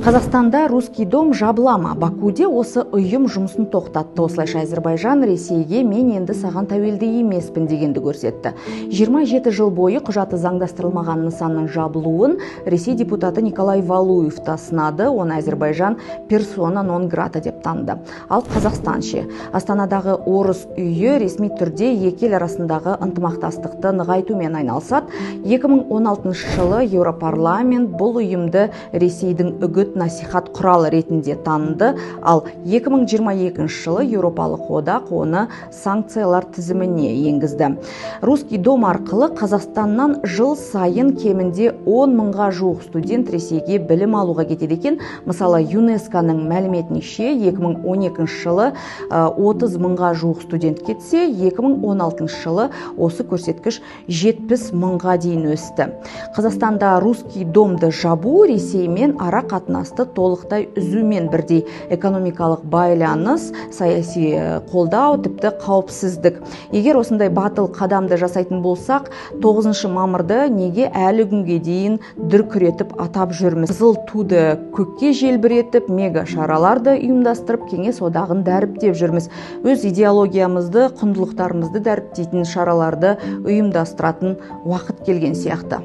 Қазақстанда Русский дом жабылама. Бакуде осы ұйым жұмысын тоқтатты. Осылайша Әзербайжан Ресейге мен енді саған тәуелді емеспін дегенді көрсетті. 27 жыл бойы құжаты заңдастырылмаған нысанның жабылуын Ресей депутаты Николай Валуев сынады. Оны Әзербайжан персона нон грата деп танды. Ал Қазақстан ше. Астанадағы орыс үйі ресми түрде екі ел арасындағы ынтымақтастықты нығайтумен айналысады. 2016 жылы Еуропарламент бұл ұйымды Ресейдің үгіт насихат құралы ретінде таныды, ал 2022 жылы Еуропалық одақ оны санкциялар тізіміне енгізді. Русский дом арқылы Қазақстаннан жыл сайын кемінде 10 мыңға жуық студент Ресейге білім алуға кетеді екен. Мысалы, ЮНЕСКО-ның мәліметінше 2012 жылы 30 мыңға жуық студент кетсе, 2016 жылы осы көрсеткіш 70 мыңға дейін өсті. Қазақстанда Русский домды жабу Ресеймен ара қатынасты толықтай үзумен бірдей экономикалық байланыс, саяси қолдау, тіпті қауіпсіздік. Егер осындай батыл қадамды жасайтын болсақ, 9 мамырды неге әлі күнге дейін дүркіретіп атап жүрміз? Қызыл туды көкке желбіретіп, мега шараларды ұйымдастырып, кеңес одағын дәріптеп жүрміз. Өз идеологиямызды, құндылықтарымызды дәріптейтін шараларды ұйымдастыратын уақыт келген сияқты.